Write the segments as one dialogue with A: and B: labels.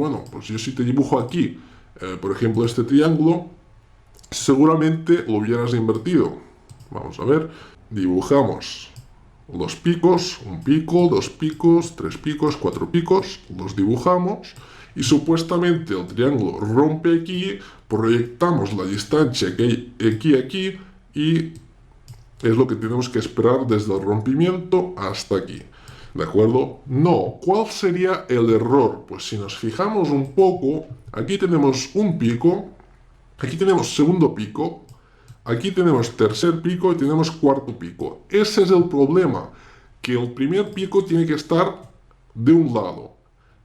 A: Bueno, pues yo si te dibujo aquí, por ejemplo, este triángulo, seguramente lo hubieras invertido. Vamos a ver, dibujamos los picos, un pico, dos picos, tres picos, cuatro picos, los dibujamos y supuestamente el triángulo rompe aquí, proyectamos la distancia que hay aquí y es lo que tenemos que esperar desde el rompimiento hasta aquí. ¿De acuerdo? No. ¿Cuál sería el error? Pues si nos fijamos un poco, aquí tenemos un pico, aquí tenemos segundo pico, aquí tenemos tercer pico y tenemos cuarto pico. Ese es el problema, que el primer pico tiene que estar de un lado,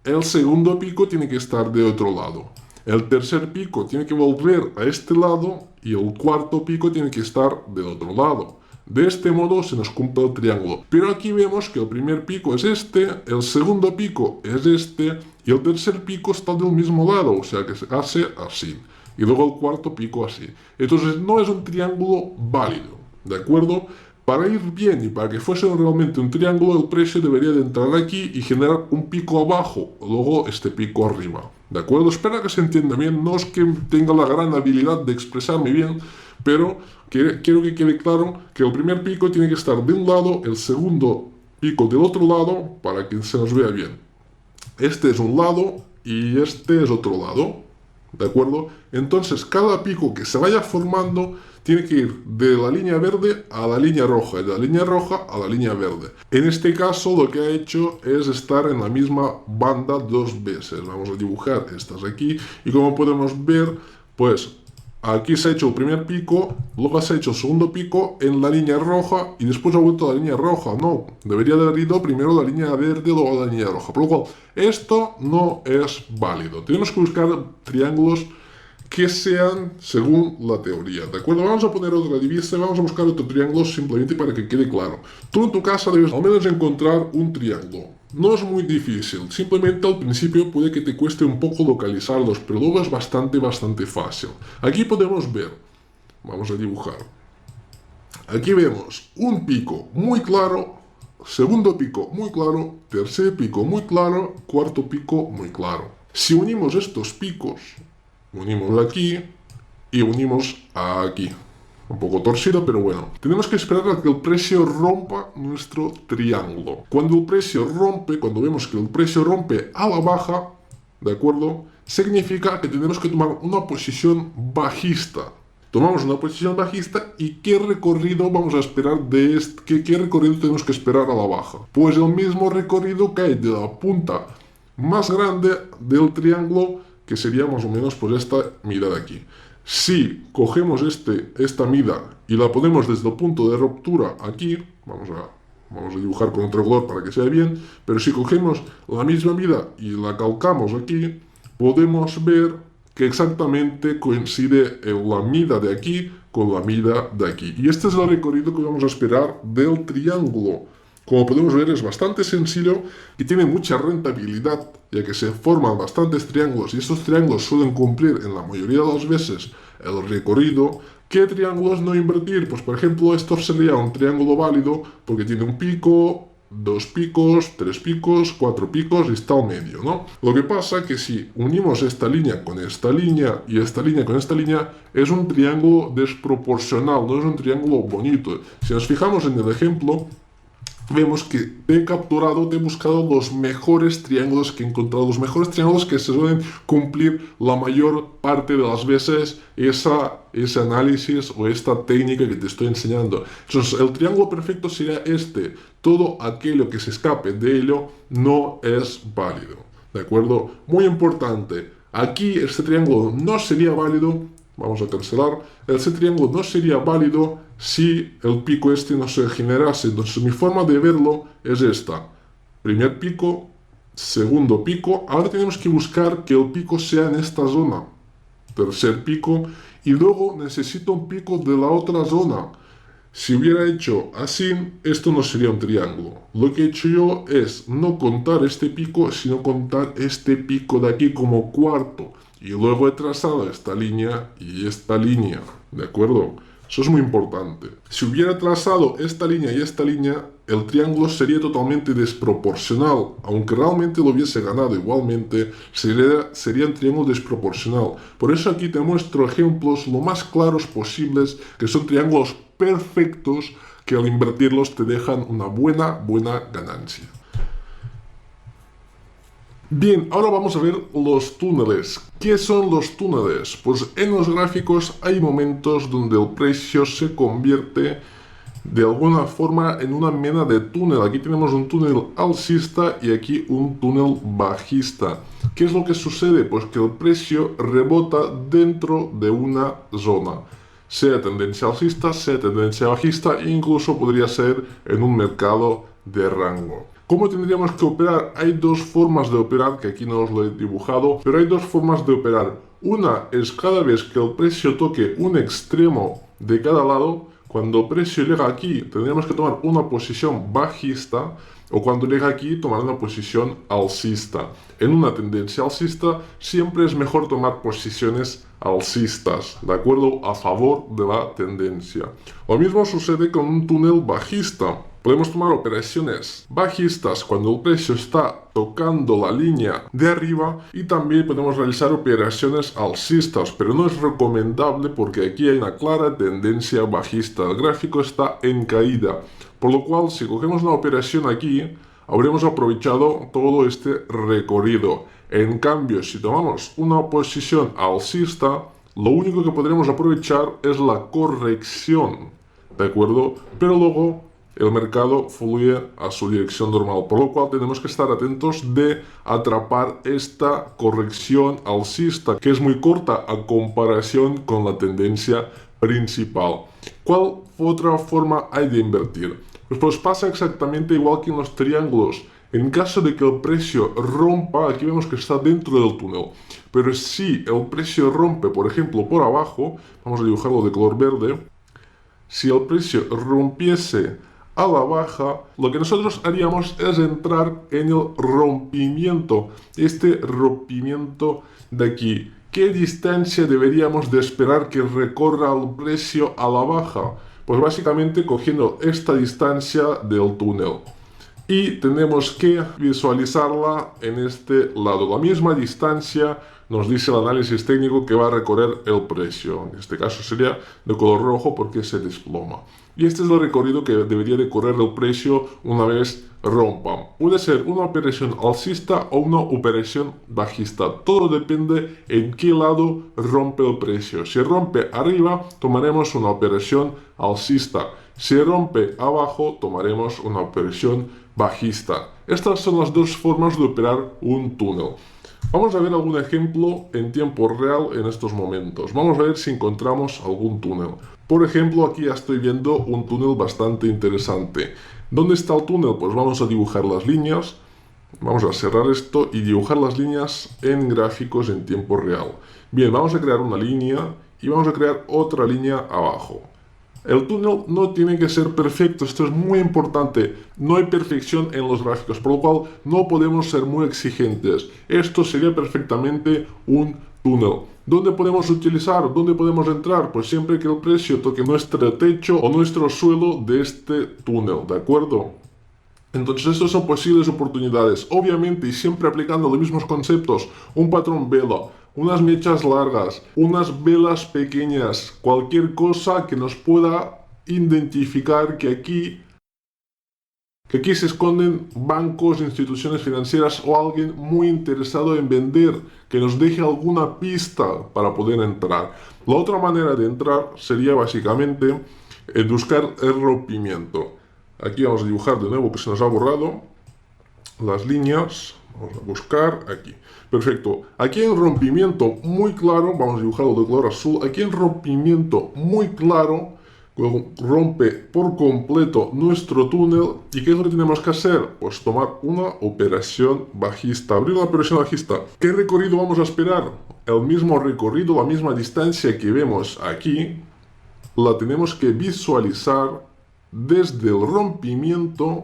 A: el segundo pico tiene que estar de otro lado, el tercer pico tiene que volver a este lado y el cuarto pico tiene que estar del otro lado. De este modo se nos cumple el triángulo. Pero aquí vemos que el primer pico es este, el segundo pico es este y el tercer pico está del mismo lado, o sea que se hace así. Y luego el cuarto pico así. Entonces no es un triángulo válido, ¿de acuerdo? Para ir bien y para que fuese realmente un triángulo, el precio debería de entrar aquí y generar un pico abajo, luego este pico arriba. ¿De acuerdo? Espero que se entienda bien. No es que tenga la gran habilidad de expresarme bien, pero quiero que quede claro que el primer pico tiene que estar de un lado, el segundo pico del otro lado, para que se nos vea bien. Este es un lado y este es otro lado. ¿De acuerdo? Entonces, cada pico que se vaya formando tiene que ir de la línea verde a la línea roja y de la línea roja a la línea verde. En este caso, lo que ha hecho es estar en la misma banda dos veces. Vamos a dibujar estas aquí y como podemos ver, pues aquí se ha hecho el primer pico, luego se ha hecho el segundo pico en la línea roja y después ha vuelto a la línea roja. No, debería de haber ido primero la línea verde, luego la línea roja. Por lo cual, esto no es válido. Tenemos que buscar triángulos que sean según la teoría, ¿de acuerdo? Vamos a poner otra divisa y vamos a buscar otro triángulo simplemente para que quede claro. Tú en tu casa debes al menos encontrar un triángulo. No es muy difícil, simplemente al principio puede que te cueste un poco localizarlos, pero luego es bastante fácil. Aquí podemos ver, vamos a dibujar. Aquí vemos un pico muy claro, segundo pico muy claro, tercer pico muy claro, cuarto pico muy claro. Si unimos estos picos, unimos aquí y unimos aquí. Un poco torcido, pero bueno. Tenemos que esperar a que el precio rompa nuestro triángulo. Cuando el precio rompe, cuando vemos que el precio rompe a la baja, ¿de acuerdo? Significa que tenemos que tomar una posición bajista. Tomamos una posición bajista y ¿qué recorrido vamos a esperar de este? ¿Qué recorrido tenemos que esperar a la baja? Pues el mismo recorrido que hay de la punta más grande del triángulo, que sería más o menos por esta mida de aquí. Si cogemos esta mida y la ponemos desde el punto de ruptura aquí, vamos a dibujar con otro color para que sea bien, pero si cogemos la misma mida y la calcamos aquí, podemos ver que exactamente coincide la mida de aquí con la mida de aquí. Y este es el recorrido que vamos a esperar del triángulo. Como podemos ver, es bastante sencillo y tiene mucha rentabilidad, ya que se forman bastantes triángulos y estos triángulos suelen cumplir en la mayoría de las veces el recorrido. ¿Qué triángulos no invertir? Pues por ejemplo, esto sería un triángulo válido porque tiene un pico, dos picos, tres picos, cuatro picos y está al medio, ¿no? Lo que pasa es que si unimos esta línea con esta línea y esta línea con esta línea, es un triángulo desproporcional, no es un triángulo bonito. Si nos fijamos en el ejemplo, vemos que te he capturado, te he buscado los mejores triángulos que he encontrado, los mejores triángulos que se suelen cumplir la mayor parte de las veces ese análisis o esta técnica que te estoy enseñando. Entonces, el triángulo perfecto sería este. Todo aquello que se escape de ello no es válido. ¿De acuerdo? Muy importante. Aquí este triángulo no sería válido. Vamos a cancelar. Ese triángulo no sería válido si el pico este no se generase. Entonces mi forma de verlo es esta. Primer pico, segundo pico. Ahora tenemos que buscar que el pico sea en esta zona. Tercer pico. Y luego necesito un pico de la otra zona. Si hubiera hecho así, esto no sería un triángulo. Lo que he hecho yo es no contar este pico, sino contar este pico de aquí como cuarto. Y luego he trazado esta línea y esta línea, ¿de acuerdo? Eso es muy importante. Si hubiera trazado esta línea y esta línea, el triángulo sería totalmente desproporcional. Aunque realmente lo hubiese ganado igualmente, sería un triángulo desproporcional. Por eso aquí te muestro ejemplos lo más claros posibles, que son triángulos perfectos, que al invertirlos te dejan una buena ganancia. Bien, ahora vamos a ver los túneles. ¿Qué son los túneles? Pues en los gráficos hay momentos donde el precio se convierte de alguna forma en una mena de túnel. Aquí tenemos un túnel alcista y aquí un túnel bajista. ¿Qué es lo que sucede? Pues que el precio rebota dentro de una zona, sea tendencia alcista, sea tendencia bajista, e incluso podría ser en un mercado de rango. ¿Cómo tendríamos que operar? Hay dos formas de operar, que aquí no os lo he dibujado, pero hay dos formas de operar. Una es cada vez que el precio toque un extremo de cada lado. Cuando el precio llega aquí, tendríamos que tomar una posición bajista, o cuando llega aquí, tomar una posición alcista. En una tendencia alcista, siempre es mejor tomar posiciones alcistas, ¿de acuerdo? A favor de la tendencia. Lo mismo sucede con un túnel bajista. Podemos tomar operaciones bajistas cuando el precio está tocando la línea de arriba, y también podemos realizar operaciones alcistas, pero no es recomendable porque aquí hay una clara tendencia bajista. El gráfico está en caída, por lo cual si cogemos una operación aquí, habremos aprovechado todo este recorrido. En cambio, si tomamos una posición alcista, lo único que podremos aprovechar es la corrección, ¿de acuerdo? Pero luego el mercado fluye a su dirección normal, por lo cual tenemos que estar atentos de atrapar esta corrección alcista, que es muy corta a comparación con la tendencia principal. ¿Cuál otra forma hay de invertir? Pues pasa exactamente igual que en los triángulos. En caso de que el precio rompa, aquí vemos que está dentro del túnel, pero si el precio rompe, por ejemplo, por abajo, vamos a dibujarlo de color verde, si el precio rompiese a la baja, lo que nosotros haríamos es entrar en el rompimiento. Este rompimiento de aquí. ¿Qué distancia deberíamos de esperar que recorra el precio a la baja? Pues básicamente cogiendo esta distancia del túnel. Y tenemos que visualizarla en este lado. La misma distancia nos dice el análisis técnico que va a recorrer el precio. En este caso sería de color rojo porque se desploma. Y este es el recorrido que debería de correr el precio una vez rompa. Puede ser una operación alcista o una operación bajista. Todo depende en qué lado rompe el precio. Si rompe arriba, tomaremos una operación alcista. Si rompe abajo, tomaremos una operación bajista. Estas son las dos formas de operar un túnel. Vamos a ver algún ejemplo en tiempo real en estos momentos. Vamos a ver si encontramos algún túnel. Por ejemplo, aquí ya estoy viendo un túnel bastante interesante. ¿Dónde está el túnel? Pues vamos a dibujar las líneas. Vamos a cerrar esto y dibujar las líneas en gráficos en tiempo real. Bien, vamos a crear una línea y vamos a crear otra línea abajo. El túnel no tiene que ser perfecto, esto es muy importante. No hay perfección en los gráficos, por lo cual no podemos ser muy exigentes. Esto sería perfectamente un túnel. ¿Dónde podemos utilizar? ¿Dónde podemos entrar? Pues siempre que el precio toque nuestro techo o nuestro suelo de este túnel, ¿de acuerdo? Entonces estas son posibles oportunidades, obviamente, y siempre aplicando los mismos conceptos. Un patrón vela, unas mechas largas, unas velas pequeñas, cualquier cosa que nos pueda identificar que aquí se esconden bancos, instituciones financieras o alguien muy interesado en vender, que nos deje alguna pista para poder entrar. La otra manera de entrar sería básicamente buscar el rompimiento. Aquí vamos a dibujar de nuevo, que se nos ha borrado las líneas. Vamos a buscar aquí. Perfecto. Aquí hay un rompimiento muy claro. Vamos a dibujarlo de color azul. Aquí hay un rompimiento muy claro. Rompe por completo nuestro túnel. ¿Y qué es lo que tenemos que hacer? Pues tomar una operación bajista. Abrir una operación bajista. ¿Qué recorrido vamos a esperar? El mismo recorrido, la misma distancia que vemos aquí, la tenemos que visualizar desde el rompimiento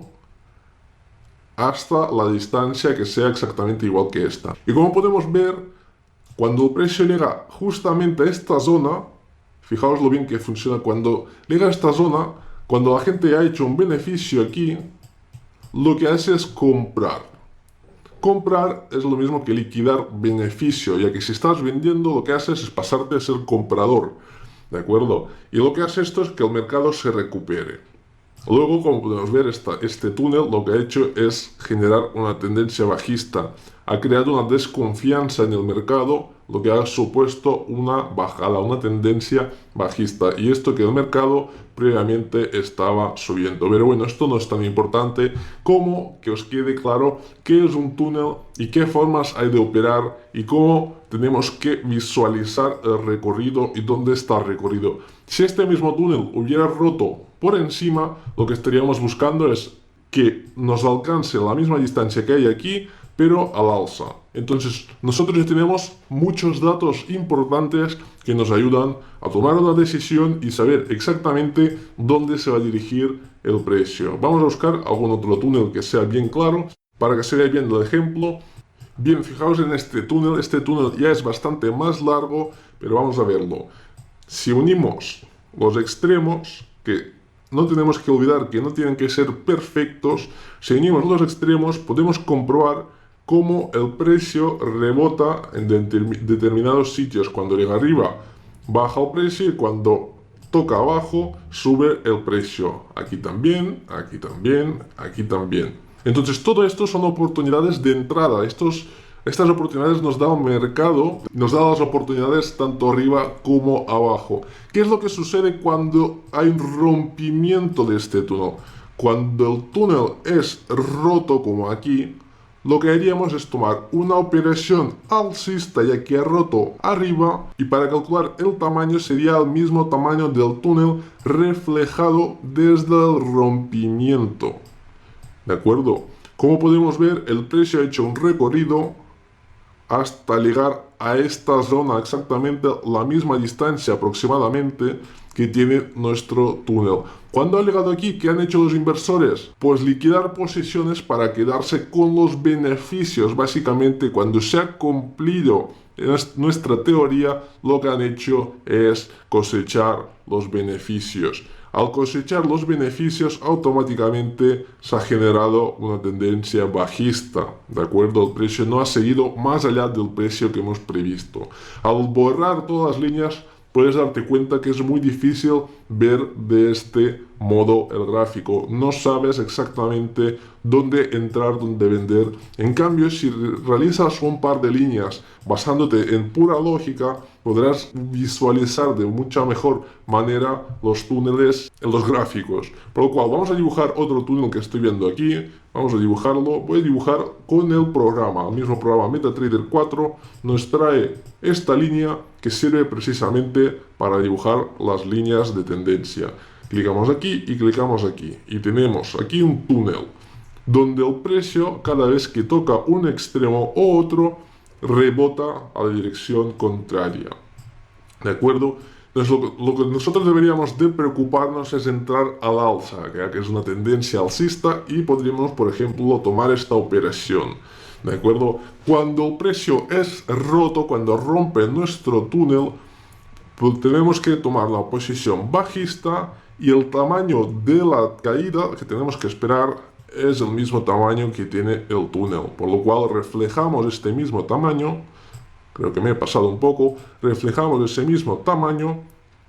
A: hasta la distancia que sea exactamente igual que esta. Y como podemos ver, cuando el precio llega justamente a esta zona, fijaos lo bien que funciona cuando llega a esta zona, cuando la gente ha hecho un beneficio aquí, lo que hace es comprar. Comprar es lo mismo que liquidar beneficio, ya que si estás vendiendo lo que haces es pasarte a ser comprador, ¿de acuerdo? Y lo que hace esto es que el mercado se recupere. Luego, como podemos ver, este túnel lo que ha hecho es generar una tendencia bajista. Ha creado una desconfianza en el mercado, lo que ha supuesto una bajada, una tendencia bajista. Y esto que el mercado previamente estaba subiendo. Pero bueno, esto no es tan importante como que os quede claro qué es un túnel y qué formas hay de operar y cómo tenemos que visualizar el recorrido y dónde está el recorrido. Si este mismo túnel hubiera roto por encima, lo que estaríamos buscando es que nos alcance la misma distancia que hay aquí, pero al alza. Entonces, nosotros ya tenemos muchos datos importantes que nos ayudan a tomar una decisión y saber exactamente dónde se va a dirigir el precio. Vamos a buscar algún otro túnel que sea bien claro para que se vea bien el ejemplo. Bien, fijaos en este túnel ya es bastante más largo, pero vamos a verlo. Si unimos los extremos, que no tenemos que olvidar que no tienen que ser perfectos, si unimos los extremos podemos comprobar cómo el precio rebota en determinados sitios. Cuando llega arriba baja el precio y cuando toca abajo sube el precio. Aquí también, aquí también, aquí también. Entonces todo esto son oportunidades de entrada. Estas oportunidades nos da un mercado, nos da las oportunidades tanto arriba como abajo. ¿Qué es lo que sucede cuando hay un rompimiento de este túnel? Cuando el túnel es roto como aquí, lo que haríamos es tomar una operación alcista ya que ha roto arriba y para calcular el tamaño sería el mismo tamaño del túnel reflejado desde el rompimiento. ¿De acuerdo? Como podemos ver, el precio ha hecho un recorrido hasta llegar a esta zona, exactamente la misma distancia aproximadamente que tiene nuestro túnel. Cuando ha llegado aquí, ¿qué han hecho los inversores? Pues liquidar posiciones para quedarse con los beneficios. Básicamente, cuando se ha cumplido nuestra teoría, lo que han hecho es cosechar los beneficios. Al cosechar los beneficios, automáticamente se ha generado una tendencia bajista, ¿de acuerdo? El precio no ha seguido más allá del precio que hemos previsto. Al borrar todas las líneas, puedes darte cuenta que es muy difícil ver de este modo el gráfico. No sabes exactamente dónde entrar, dónde vender. En cambio, si realizas un par de líneas basándote en pura lógica, podrás visualizar de mucha mejor manera los túneles en los gráficos. Por lo cual, vamos a dibujar otro túnel que estoy viendo aquí. Vamos a dibujarlo. Voy a dibujar con el programa. El mismo programa MetaTrader 4 nos trae esta línea que sirve precisamente para dibujar las líneas de tendencia. Clicamos aquí y clicamos aquí. Y tenemos aquí un túnel donde el precio, cada vez que toca un extremo o otro, rebota a la dirección contraria. ¿De acuerdo? Entonces, lo que nosotros deberíamos de preocuparnos es entrar al alza, ya que es una tendencia alcista y podríamos, por ejemplo, tomar esta operación. ¿De acuerdo? Cuando el precio es roto, cuando rompe nuestro túnel, pues tenemos que tomar la posición bajista y el tamaño de la caída que tenemos que esperar es el mismo tamaño que tiene el túnel, por lo cual reflejamos este mismo tamaño. Creo que me he pasado un poco. Reflejamos ese mismo tamaño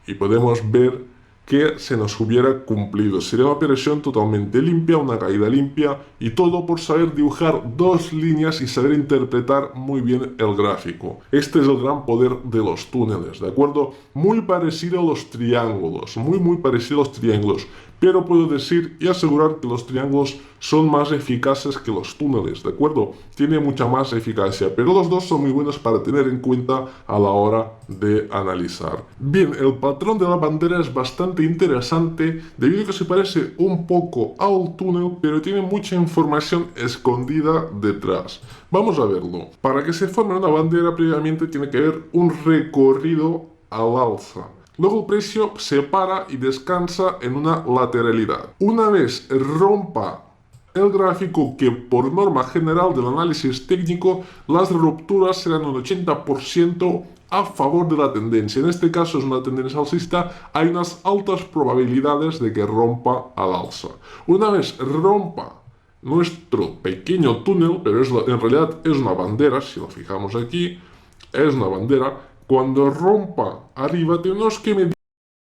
A: y podemos ver que se nos hubiera cumplido. Sería una operación totalmente limpia, una caída limpia y todo por saber dibujar dos líneas y saber interpretar muy bien el gráfico. Este es el gran poder de los túneles, ¿de acuerdo? Muy parecido a los triángulos, muy parecido a los triángulos. Pero puedo decir y asegurar que los triángulos son más eficaces que los túneles, ¿de acuerdo? Tiene mucha más eficacia, pero los dos son muy buenos para tener en cuenta a la hora de analizar. Bien, el patrón de la bandera es bastante interesante debido a que se parece un poco al túnel, pero tiene mucha información escondida detrás. Vamos a verlo. Para que se forme una bandera, previamente tiene que haber un recorrido al alza. Luego el precio se para y descansa en una lateralidad. Una vez rompa el gráfico que por norma general del análisis técnico las rupturas serán un 80% a favor de la tendencia. En este caso es una tendencia alcista, hay unas altas probabilidades de que rompa al alza. Una vez rompa nuestro pequeño túnel, pero en realidad es una bandera, si lo fijamos aquí, es una bandera, cuando rompa arriba tenemos que medir